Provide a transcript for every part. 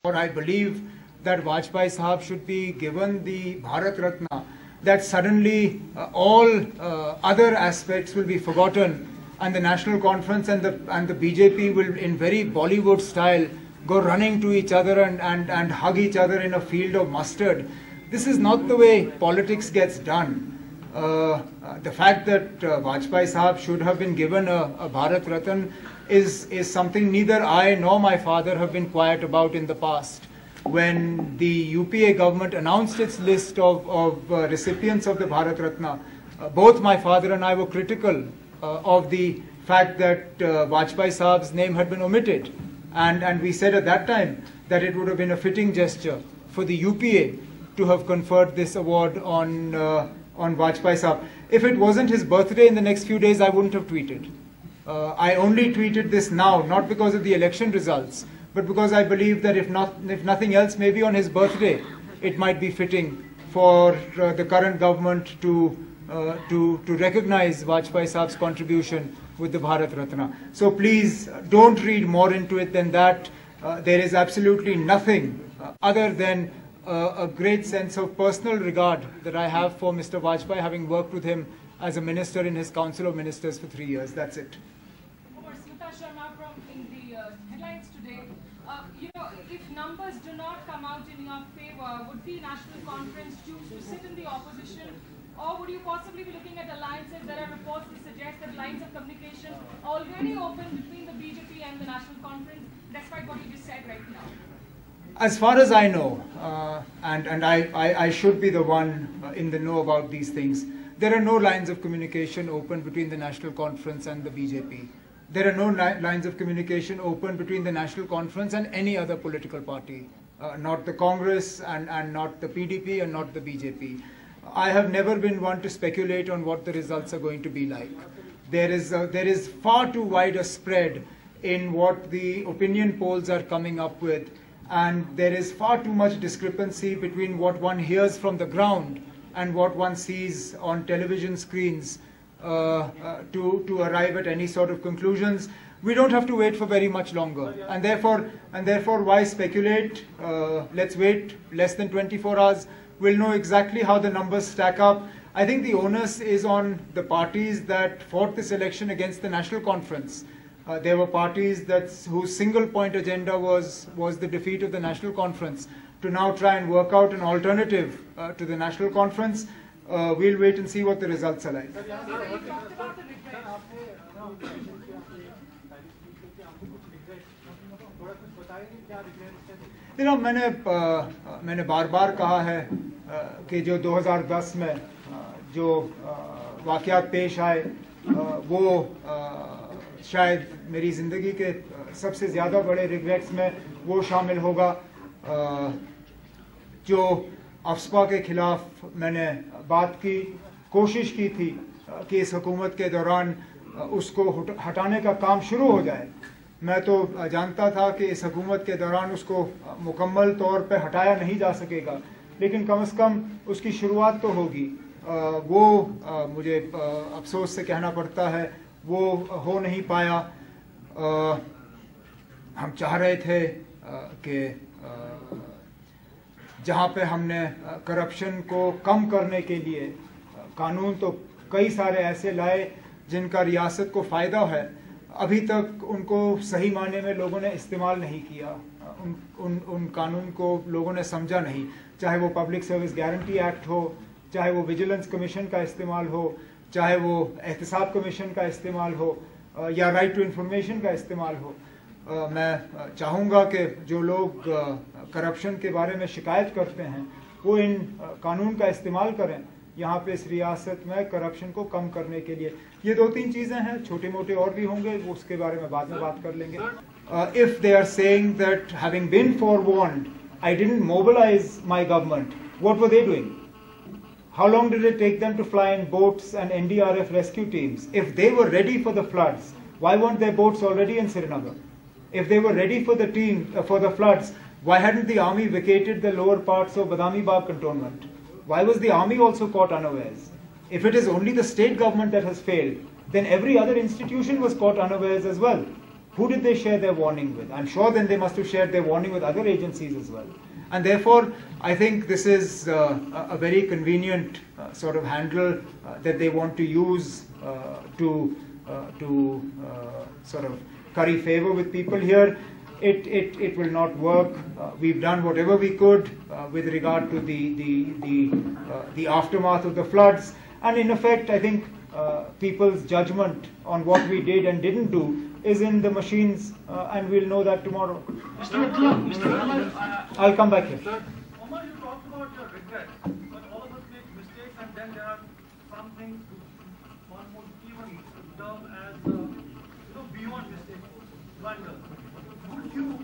Or I believe that Vajpayee Sahab should be given the Bharat Ratna, that suddenly all other aspects will be forgotten and the National Conference and the BJP will, in very Bollywood style, go running to each other and hug each other in a field of mustard. This is not the way politics gets done. The fact that Vajpayee Sahab should have been given a Bharat Ratna is something neither I nor my father have been quiet about in the past. When the UPA government announced its list of recipients of the Bharat Ratna, both my father and I were critical of the fact that Vajpayee Sahab's name had been omitted. And we said at that time that it would have been a fitting gesture for the UPA to have conferred this award on Vajpayee Sahab. If it wasn't his birthday in the next few days, I wouldn't have tweeted. I only tweeted this now, not because of the election results, but because I believe that if nothing else, maybe on his birthday, it might be fitting for the current government to recognize Vajpayee Sahab's contribution with the Bharat Ratna. So please don't read more into it than that. There is absolutely nothing other than a great sense of personal regard that I have for Mr. Vajpayee, having worked with him as a minister in his Council of Ministers for 3 years. That's it. Smita Sharma in the headlines today. If numbers do not come out in your favor, would the National Conference choose to sit in the opposition, or would you possibly be looking at alliances? There are reports that suggest that lines of communication are already open between the BJP and the National Conference, despite what you just said right now. As far as I know, and I should be the one in the know about these things, there are no lines of communication open between the National Conference and the BJP. There are no lines of communication open between the National Conference and any other political party, not the Congress and not the PDP and not the BJP. I have never been one to speculate on what the results are going to be like. There is far too wide a spread in what the opinion polls are coming up with, and there is far too much discrepancy between what one hears from the ground and what one sees on television screens to arrive at any sort of conclusions. We don't have to wait for very much longer, and therefore why speculate? Let's wait less than 24 hours. We'll know exactly how the numbers stack up. I think the onus is on the parties that fought this election against the National Conference. There were parties whose single point agenda was the defeat of the National Conference, to now try and work out an alternative to the National Conference. We'll wait and see what the results are like. मैंने बार-बार कहा है कि जो 2010 में जो वाक़यात पेश आए वो शायद मेरी ज़िंदगी के सबसे ज़्यादा बड़े रिग्रेट्स में वो शामिल होगा। जो अफस्पा के खिलाफ मैंने बात की, कोशिश की थी कि इस हुकूमत के दौरान उसको हटाने का काम शुरू हो जाए। मैं तो जानता था कि इस हुकूमत के दौरान उसको मुकम्मल तौर पे हटाया नहीं जा सकेगा, लेकिन कम से कम उसकी शुरुआत तो होगी। वो मुझे अफसोस से कहना पड़ता है वो हो नहीं पाया। हम चाह रहे थे कि जहाँ पे हमने करप्शन को कम करने के लिए कानून तो कई सारे ऐसे लाए जिनका रियासत को फ़ायदा है, अभी तक उनको सही मायने में लोगों ने इस्तेमाल नहीं किया। उन कानून को लोगों ने समझा नहीं, चाहे वो पब्लिक सर्विस गारंटी एक्ट हो, चाहे वो विजिलेंस कमीशन का इस्तेमाल हो, चाहे वो एहतसाब कमीशन का इस्तेमाल हो, या राइट टू इंफॉर्मेशन का इस्तेमाल हो। मैं चाहूँगा कि जो लोग करप्शन के बारे में शिकायत करते हैं वो इन कानून का इस्तेमाल करें यहाँ पे इस रियासत में करप्शन को कम करने के लिए। ये 2-3 चीज़ें हैं, छोटे मोटे और भी होंगे, वो उसके बारे में बाद में बात कर लेंगे। If they are saying that having been forewarned, I didn't mobilize my government, what were they doing? How long did it take them to fly in boats and NDRF rescue teams? If they were ready for the floods, why weren't their boats already in Srinagar? If they were ready for the floods, why hadn't the army vacated the lower parts of Badami Bagh cantonment? Why was the army also caught unawares? If it is only the state government that has failed, then every other institution was caught unawares as well. who did they share their warning with? I'm sure then they must have shared their warning with other agencies as well. And therefore, I think this is a very convenient sort of handle that they want to use to sort of curry favor with people here. It will not work. We've done whatever we could with regard to the aftermath of the floods, and in effect, I think people's judgment on what we did and didn't do is in the machines, and we'll know that tomorrow. I'll come back here. Sir, Omar, you talked about your regret, but all of us make mistakes, and then there are some things one would even term as beyond mistake, blunder. Would you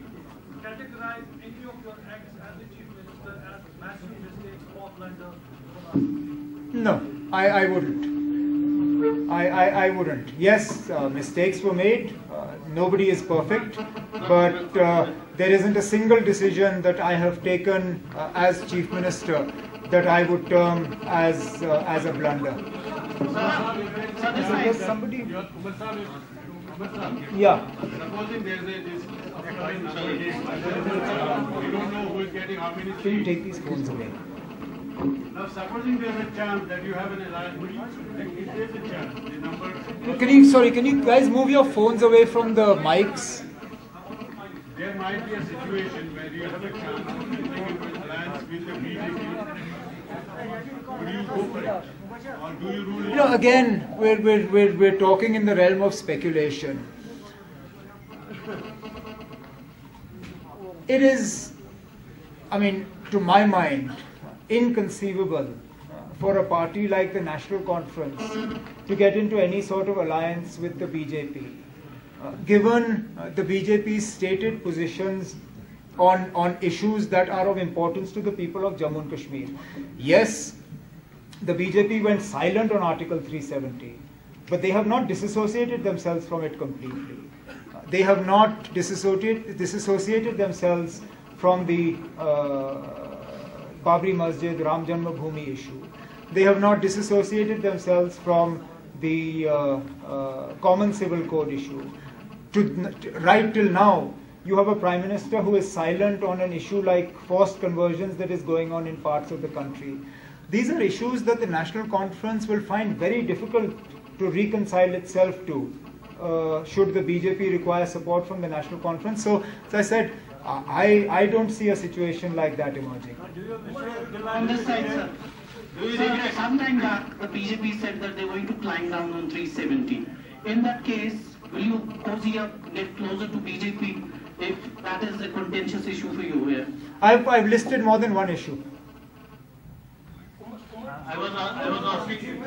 categorize any of your acts as the Chief Minister as massive mistakes or blunder? No, I wouldn't. I wouldn't. Yes, mistakes were made. Nobody is perfect, but there isn't a single decision that I have taken as Chief Minister that I would term as a blunder. Yes, somebody. Yeah. Supposing there's this we don't know who is getting how many Can you take these phones away? Now, supposing there's a chance that you have an alliance, if there's a chance, the number... Can you guys move your phones away from the mics? There might be a situation where you have a chance of making an alliance with the BJP. Would you go for it? Or do you rule it? Again, we're talking in the realm of speculation. It is, to my mind, inconceivable for a party like the National Conference to get into any sort of alliance with the BJP, given the BJP's stated positions on issues that are of importance to the people of Jammu and Kashmir. Yes, the BJP went silent on Article 370, but they have not disassociated themselves from it completely. They have not disassociated themselves from the Babri Masjid, Ram Janmabhoomi issue. They have not disassociated themselves from the Common Civil Code issue. Right till now, you have a Prime Minister who is silent on an issue like forced conversions that is going on in parts of the country. These are issues that the National Conference will find very difficult to reconcile itself to, should the BJP require support from the National Conference. So, as I said, I don't see a situation like that emerging. On this side, sir. Some time back, the BJP said that they're going to climb down on 370. In that case, will you cozy up, get closer to BJP if that is a contentious issue for you here? I've listed more than one issue. I was asking,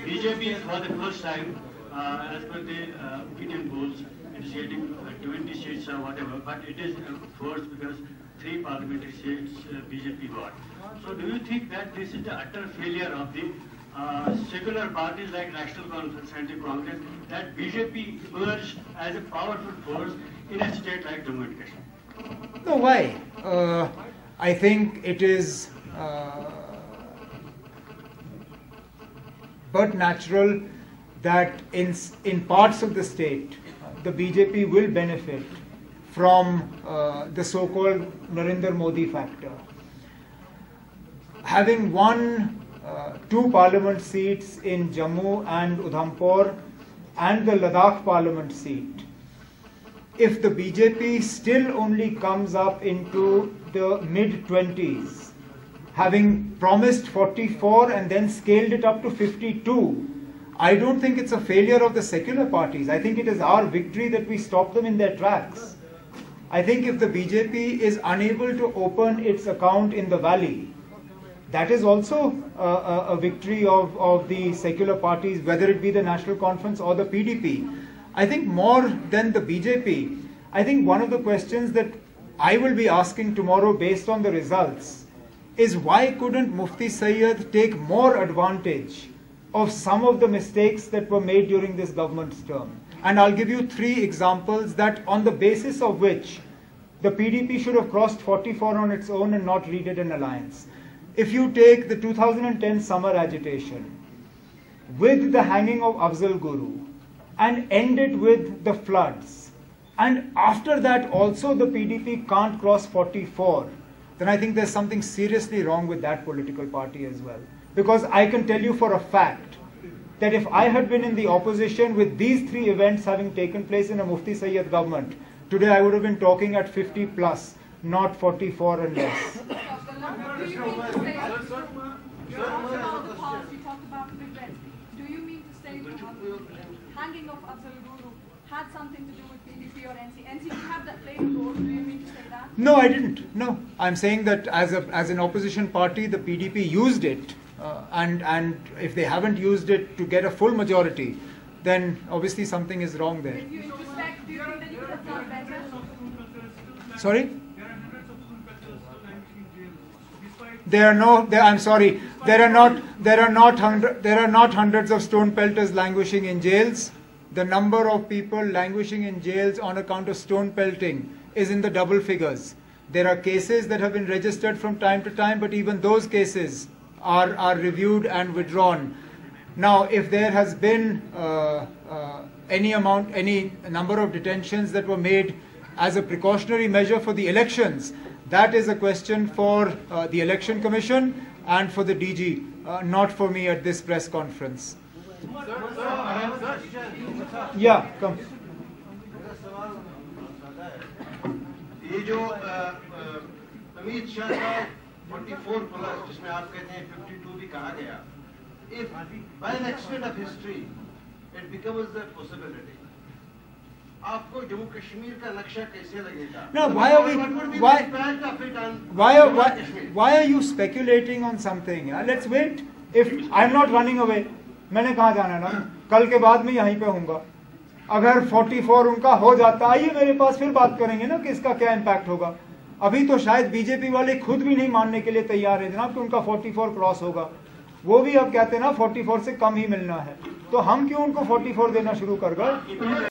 BJP is for the first time, as per the opinion polls, it is getting 20 seats or whatever, but it is first because 3 parliamentary seats BJP got. So do you think that this is the utter failure of the secular parties like National Conference and the Congress, that BJP emerged as a powerful force in a state like Jammu and Kashmir? No, why? I think it is but natural that in parts of the state, the BJP will benefit from the so-called Narendra Modi factor. Having won 2 parliament seats in Jammu and Udhampur and the Ladakh parliament seat, if the BJP still only comes up into the mid-20s, having promised 44 and then scaled it up to 52, I don't think it's a failure of the secular parties. I think it is our victory that we stop them in their tracks. I think if the BJP is unable to open its account in the valley, that is also a victory of the secular parties, whether it be the National Conference or the PDP. I think more than the BJP, I think one of the questions that I will be asking tomorrow based on the results is why couldn't Mufti Sayyid take more advantage of some of the mistakes that were made during this government's term? And I'll give you 3 examples that on the basis of which the PDP should have crossed 44 on its own and not redid an alliance. If you take the 2010 summer agitation, with the hanging of Afzal Guru and end it with the floods, and after that also the PDP can't cross 44, then I think there's something seriously wrong with that political party as well. Because I can tell you for a fact that if I had been in the opposition with these three events having taken place in a Mufti Sayyid government, today I would have been talking at 50 plus, not 44 and less. Do you mean to say, you talked about the past, you talked about regrets. Do you mean to say the hanging of Afzal Guru had something to do with PDP or NC? NC had that played a role. Do you mean to say that? No, I didn't. No, I'm saying that as an opposition party, the PDP used it, and if they haven't used it to get a full majority, then obviously something is wrong there. If you introspect, do you think that you could have done better? Sorry? There are hundreds of school cultures still languishing in jails. There are I'm sorry. There are not hundreds of stone pelters languishing in jails. The number of people languishing in jails on account of stone pelting is in the double figures. There are cases that have been registered from time to time, but even those cases are reviewed and withdrawn. Now, if there has been any number of detentions that were made as a precautionary measure for the elections, that is a question for the Election Commission and for the DG, not for me at this press conference. Yeah, come. ये जो अमित शाह का 44 plus जिसमें आप कहते हैं 52 भी कहा गया, if by an accident of history it becomes a possibility, आपको जम्मू कश्मीर का नक्शा कैसे लगेगा? No, why are you speculating on something? Let's wait. If I'm not running away, मैंने कहाँ जाना है ना? कल के बाद मैं यहीं पे हूँगा. अगर 44 उनका हो जाता, आइए मेरे पास, फिर बात करेंगे ना कि इसका क्या इम्पैक्ट होगा. अभी तो शायद बीजेपी वाले खुद भी नहीं मानने के लिए तैयार है जनाब कि उनका 44 क्रॉस होगा. वो भी अब कहते हैं ना 44 से कम ही मिलना है, तो हम क्यों उनको 44 देना शुरू कर गए?